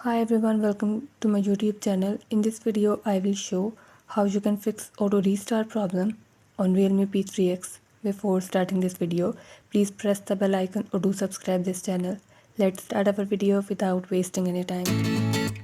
Hi everyone, welcome to my YouTube channel. In this video, I will show how you can fix auto restart problem on Realme P3x. Before starting this video, please press the bell icon or do subscribe this channel. Let's start our video without wasting any time.